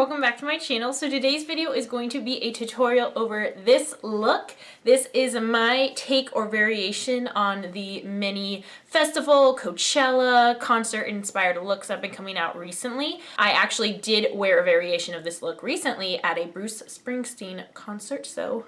welcome back to my channel. So today's video is going to be a tutorial over this look. This is my take or variation on the many festival, Coachella, concert inspired looks that have been coming out recently. I actually did wear a variation of this look recently at a Bruce Springsteen concert, so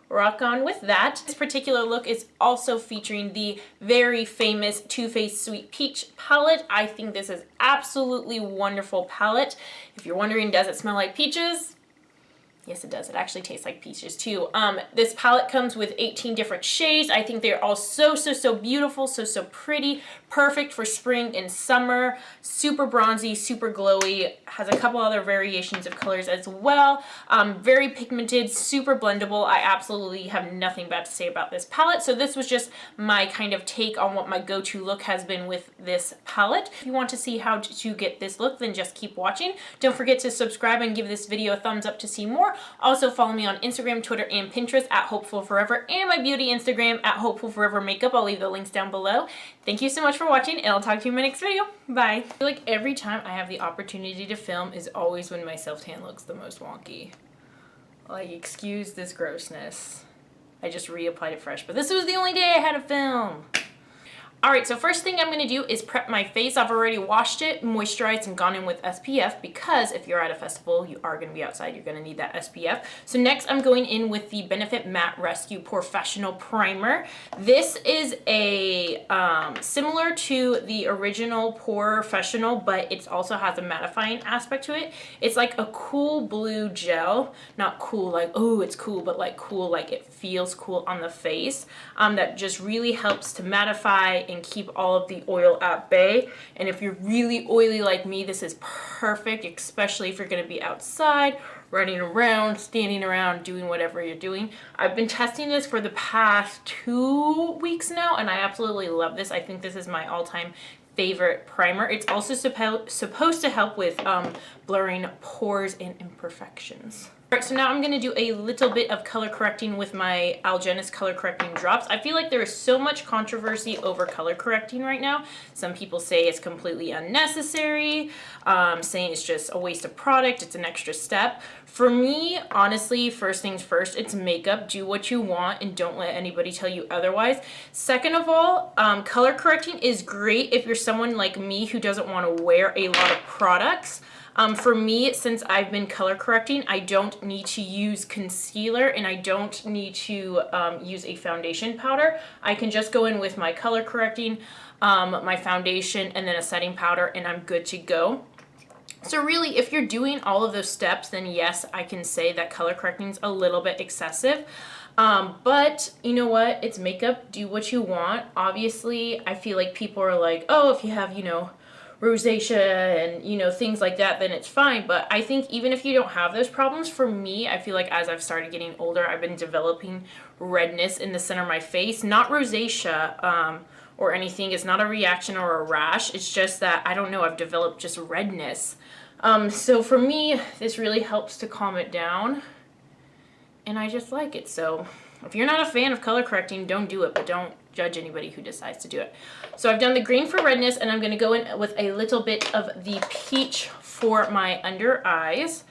rock on with that. This particular look is also featuring the very famous Too Faced Sweet Peach palette. I think this is absolutely wonderful palette. If you're wondering, does it smell like peaches? Yes, it does. It actually tastes like peaches too. This palette comes with 18 different shades. I think they're all so beautiful, so pretty. Perfect for spring and summer. Super bronzy, super glowy. Has a couple other variations of colors as well. Very pigmented, super blendable. I absolutely have nothing bad to say about this palette. So this was just my kind of take on what my go-to look has been with this palette. If you want to see how to get this look, then just keep watching. Don't forget to subscribe and give this video a thumbs up to see more. Also follow me on Instagram, Twitter, and Pinterest at Hopeful Forever, and my beauty Instagram at Hopeful Forever Makeup. I'll leave the links down below. Thank you so much for watching, and I'll talk to you in my next video. Bye. I feel like every time I have the opportunity to film is always when my self-tan looks the most wonky. Like, excuse this grossness. I just reapplied it fresh, but this was the only day I had to film. Alright, so first thing I'm going to do is prep my face. I've already washed it, moisturized, and gone in with SPF because if you're at a festival, you are going to be outside, you're going to need that SPF. So next I'm going in with the Benefit Matte Rescue Professional Primer. This is a similar to the original Professional, but it also has a mattifying aspect to it. It's like a cool blue gel. Not cool like, oh, it's cool, but like cool like it feels cool on the face. That just really helps to mattify and keep all of the oil at bay. And if you're really oily like me, this is perfect, especially if you're going to be outside, running around, standing around, doing whatever you're doing. I've been testing this for the past 2 weeks now, and I absolutely love this. I think this is my all-time favorite primer. It's also supposed to help with blurring pores and imperfections. Alright, so now I'm going to do a little bit of color correcting with my Algenist color correcting drops. I feel like there is so much controversy over color correcting right now. Some people say it's completely unnecessary, saying it's just a waste of product, it's an extra step. For me, honestly, first things first, it's makeup. Do what you want and don't let anybody tell you otherwise. Second of all, color correcting is great if you're someone like me who doesn't want to wear a lot of products. For me, since I've been color correcting, I don't need to use concealer and I don't need to use a foundation powder. I can just go in with my color correcting, my foundation, and then a setting powder, and I'm good to go. So really, if you're doing all of those steps, then yes, I can say that color correcting is a little bit excessive. But you know what? It's makeup. Do what you want. Obviously, I feel like people are like, oh, if you have, you know, rosacea and, you know, things like that, then it's fine. But I think even if you don't have those problems, for me, I feel like as I've started getting older, I've been developing redness in the center of my face. Not rosacea or anything. It's not a reaction or a rash. It's just that, I don't know, I've developed just redness. So for me, this really helps to calm it down. And I just like it. So if you're not a fan of color correcting, don't do it, but don't judge anybody who decides to do it. So I've done the green for redness, and I'm going to go in with a little bit of the peach for my under eyes.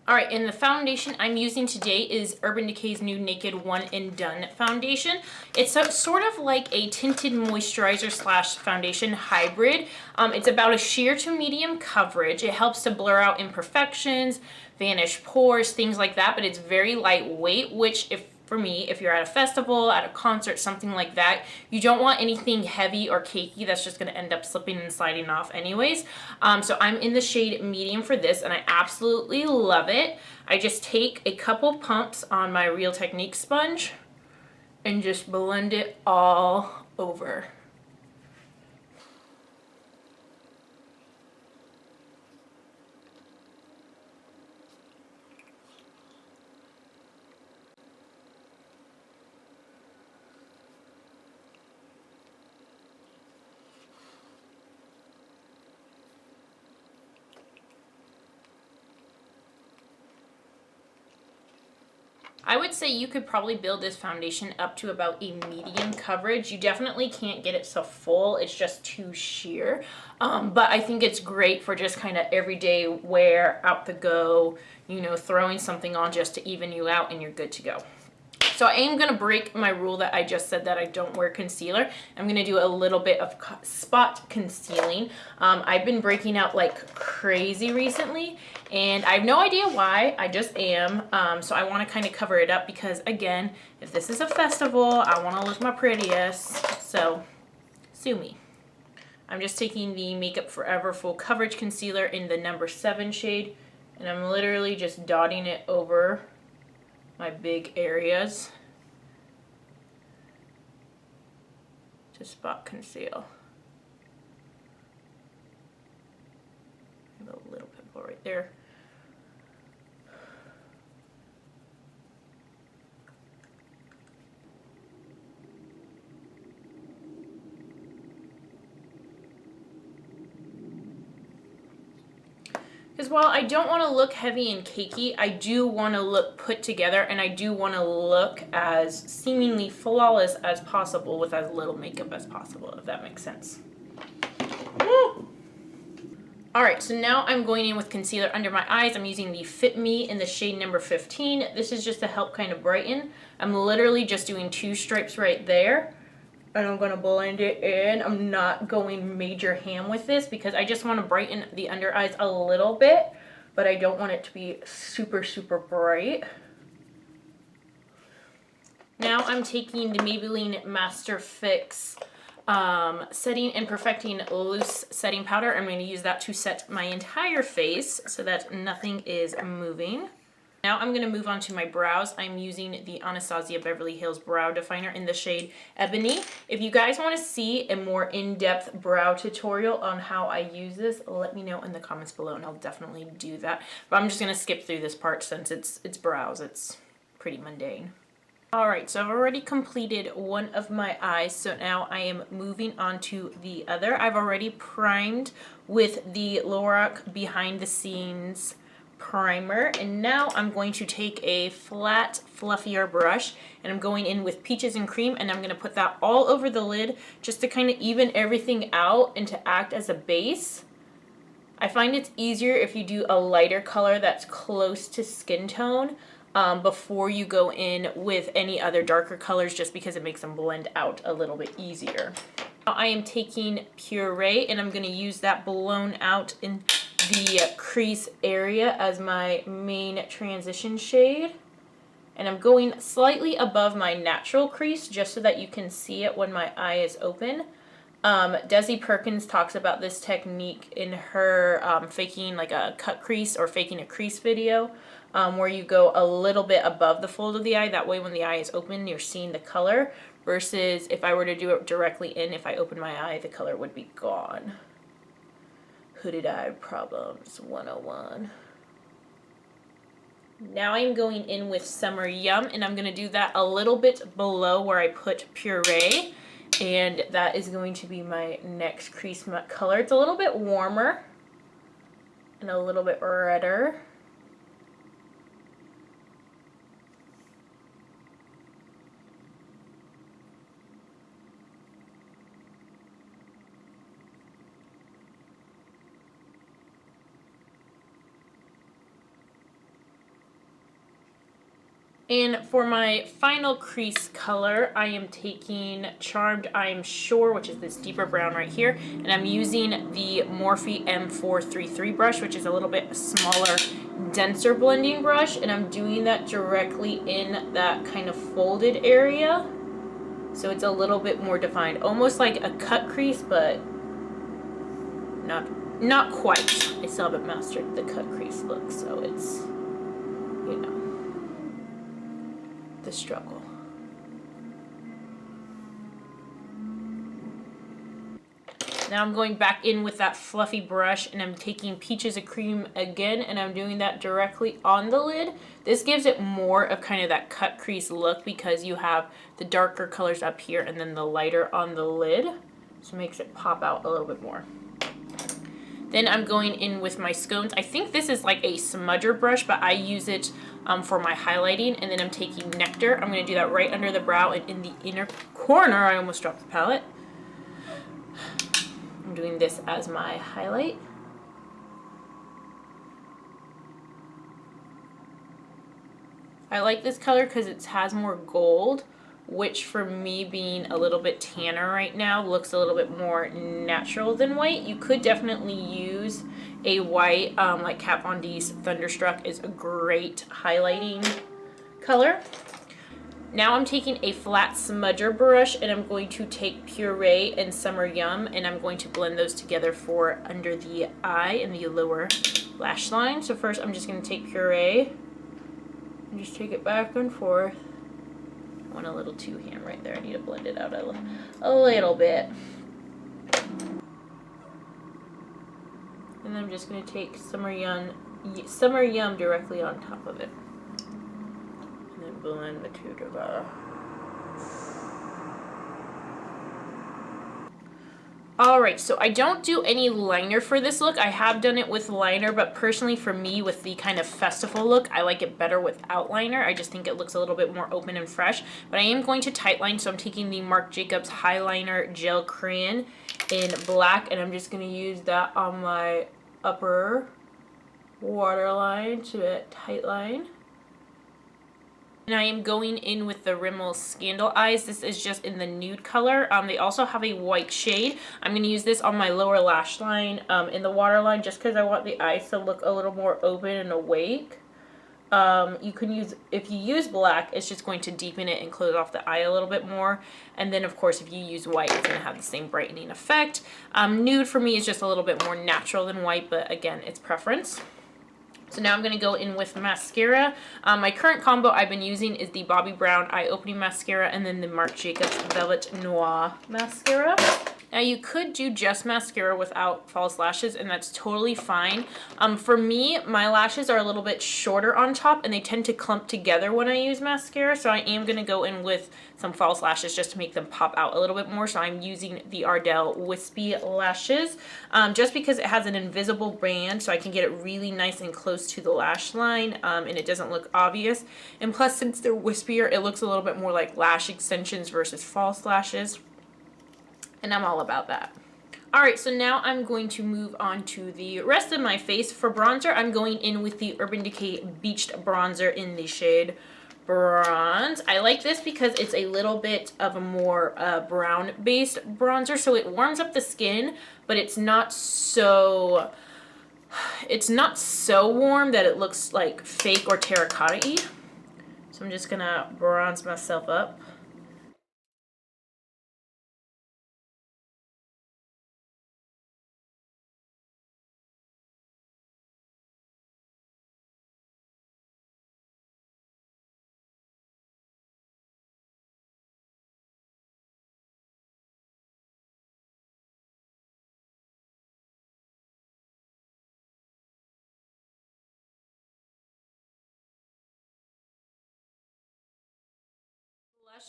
Alright, and the foundation I'm using today is Urban Decay's Nude Naked One and Done foundation. It's sort of like a tinted moisturizer slash foundation hybrid. It's about a sheer to medium coverage. It helps to blur out imperfections, vanish pores, things like that, but it's very lightweight, which for me, if you're at a festival, at a concert, something like that, you don't want anything heavy or cakey that's just going to end up slipping and sliding off anyways. So I'm in the shade medium for this, and I absolutely love it. I just take a couple pumps on my Real Technique sponge and just blend it all over. I would say you could probably build this foundation up to about a medium coverage. You definitely can't get it so full. It's just too sheer. But I think it's great for just kind of everyday wear, out the go, you know, throwing something on just to even you out and you're good to go. So I am going to break my rule that I just said that I don't wear concealer. I'm going to do a little bit of spot concealing. I've been breaking out like crazy recently, and I have no idea why. I just am. So I want to kind of cover it up because, again, if this is a festival, I want to look my prettiest. So sue me. I'm just taking the Makeup Forever Full Coverage Concealer in the number 7 shade, and I'm literally just dotting it over my big areas to spot conceal. I have a little pimple right there. Because while I don't want to look heavy and cakey, I do want to look put together, and I do want to look as seemingly flawless as possible with as little makeup as possible, if that makes sense. Woo! Alright, so now I'm going in with concealer under my eyes. I'm using the Fit Me in the shade number 15. This is just to help kind of brighten. I'm literally just doing 2 stripes right there. And I'm going to blend it in. I'm not going major ham with this because I just want to brighten the under eyes a little bit, but I don't want it to be super, super bright. Now I'm taking the Maybelline Master Fix Setting and Perfecting Loose Setting Powder. I'm going to use that to set my entire face so that nothing is moving. Now I'm going to move on to my brows. I'm using the Anastasia Beverly Hills Brow Definer in the shade Ebony. If you guys want to see a more in-depth brow tutorial on how I use this, let me know in the comments below and I'll definitely do that. But I'm just going to skip through this part since it's brows. It's pretty mundane. Alright, so I've already completed one of my eyes, so now I am moving on to the other. I've already primed with the LORAC Behind the Scenes primer, and now I'm going to take a flat, fluffier brush, and I'm going in with Peaches and Cream, and I'm going to put that all over the lid just to kind of even everything out and to act as a base. I find it's easier if you do a lighter color that's close to skin tone before you go in with any other darker colors, just because it makes them blend out a little bit easier. Now I am taking Puree, and I'm going to use that blown out in the crease area as my main transition shade, and I'm going slightly above my natural crease just so that you can see it when my eye is open. Desi Perkins talks about this technique in her faking like a cut crease or faking a crease video, where you go a little bit above the fold of the eye. That way when the eye is open you're seeing the color, versus if I were to do it directly in, if I open my eye, the color would be gone. Hooded eye problems 101. Now I'm going in with Summer Yum, and I'm going to do that a little bit below where I put Puree, and that is going to be my next crease matte color. It's a little bit warmer and a little bit redder. And for my final crease color, I am taking Charmed I'm Sure, which is this deeper brown right here, and I'm using the Morphe M433 brush, which is a little bit smaller, denser blending brush, and I'm doing that directly in that kind of folded area, so it's a little bit more defined, almost like a cut crease, but not quite. I still haven't mastered the cut crease look, so it's, you know, the struggle. Now I'm going back in with that fluffy brush, and I'm taking Peaches and Cream again, and I'm doing that directly on the lid. This gives it more of kind of that cut crease look because you have the darker colors up here and then the lighter on the lid, so it makes it pop out a little bit more. Then I'm going in with my scones. I think this is like a smudger brush, but I use it for my highlighting. And then I'm taking Nectar. I'm going to do that right under the brow and in the inner corner. I almost dropped the palette. I'm doing this as my highlight. I like this color because it has more gold, which for me being a little bit tanner right now looks a little bit more natural than white. You could definitely use a white, like Kat Von D's Thunderstruck is a great highlighting color. Now I'm taking a flat smudger brush and I'm going to take Puree and Summer Yum and I'm going to blend those together for under the eye and the lower lash line. So first I'm just going to take Puree and just take it back and forth. I went a little too ham right there. I need to blend it out a little bit. And then I'm just going to take Summer Yum directly on top of it. And then blend the two together. Alright, so I don't do any liner for this look. I have done it with liner, but personally for me, with the kind of festival look, I like it better without liner. I just think it looks a little bit more open and fresh. But I am going to tightline, so I'm taking the Marc Jacobs Highliner Gel Crayon in black, and I'm just going to use that on my upper waterline to tightline. And I am going in with the Rimmel Scandaleyes. This is just in the nude color. They also have a white shade. I'm going to use this on my lower lash line in the waterline just because I want the eyes to look a little more open and awake. You can use, if you use black, it's just going to deepen it and close off the eye a little bit more. And then of course if you use white, it's going to have the same brightening effect. Nude for me is just a little bit more natural than white, but again, it's preference. So now I'm going to go in with mascara. My current combo I've been using is the Bobbi Brown Eye Opening Mascara and then the Marc Jacobs Velvet Noir Mascara. Now you could do just mascara without false lashes and that's totally fine. For me, my lashes are a little bit shorter on top and they tend to clump together when I use mascara. So I am going to go in with some false lashes just to make them pop out a little bit more. So I'm using the Ardell Wispy lashes just because it has an invisible band so I can get it really nice and close to the lash line and it doesn't look obvious. And plus since they're wispier, it looks a little bit more like lash extensions versus false lashes. And I'm all about that. Alright, so now I'm going to move on to the rest of my face. For bronzer, I'm going in with the Urban Decay Beached Bronzer in the shade Bronze. I like this because it's a little bit of a more brown-based bronzer, so it warms up the skin, but it's not so warm that it looks like fake or terracotta-y. So I'm just gonna bronze myself up.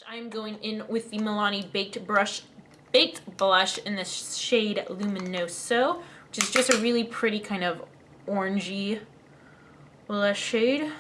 I'm going in with the Milani Baked Blush in the shade Luminoso, which is just a really pretty kind of orangey blush shade.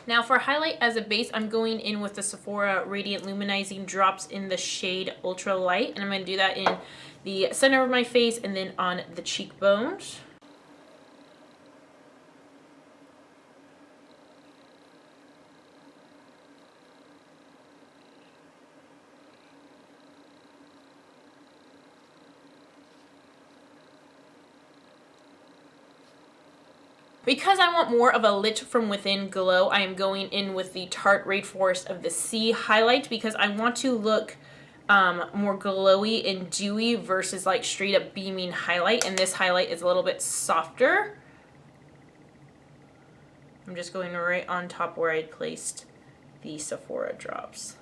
Now for highlight as a base, I'm going in with the Sephora Radiant Luminizing Drops in the shade Ultra Light. And I'm going to do that in the center of my face and then on the cheekbones. Because I want more of a lit from within glow, I am going in with the Tarte Rainforest of the Sea highlight because I want to look more glowy and dewy versus like straight up beaming highlight, and this highlight is a little bit softer. I'm just going right on top where I placed the Sephora drops.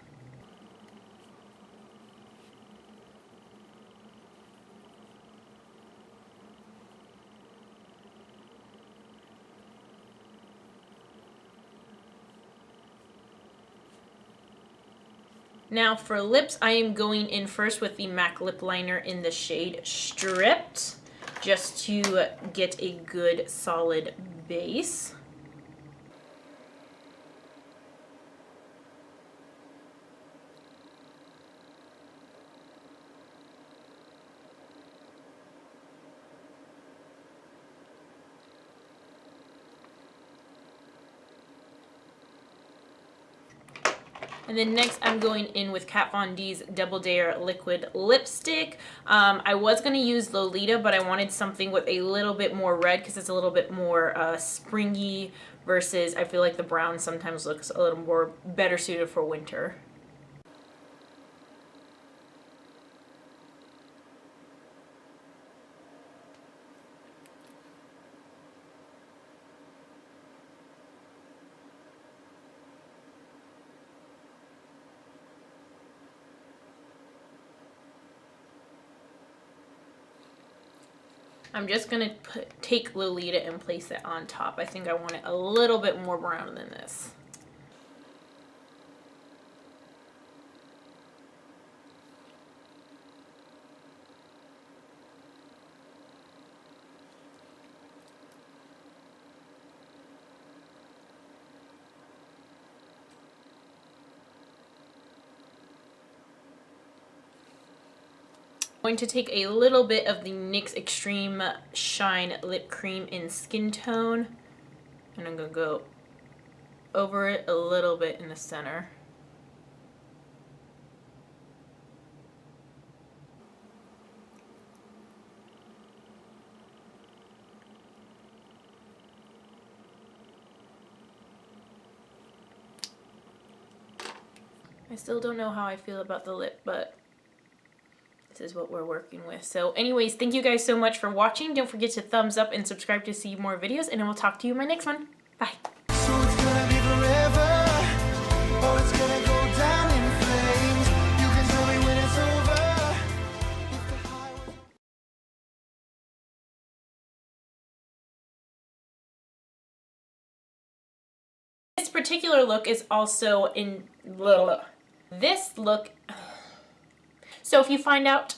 Now for lips, I am going in first with the MAC lip liner in the shade Stripped, just to get a good solid base. And then next I'm going in with Kat Von D's Double Dare Liquid Lipstick. I was going to use Lolita, but I wanted something with a little bit more red because it's a little bit more springy versus I feel like the brown sometimes looks a little more better suited for winter. I'm just going to take Lolita and place it on top. I think I want it a little bit more brown than this. I'm going to take a little bit of the NYX Xtreme Shine Lip Cream in Skintone, and I'm going to go over it a little bit in the center. I still don't know how I feel about the lip, but this is what we're working with. So anyways, thank you guys so much for watching. Don't forget to thumbs up and subscribe to see more videos, and I will talk to you in my next one. Bye. So it's gonna be forever, or it's gonna go down in flames. You can tell me when it's over. This particular look is also in this look. So if you find out,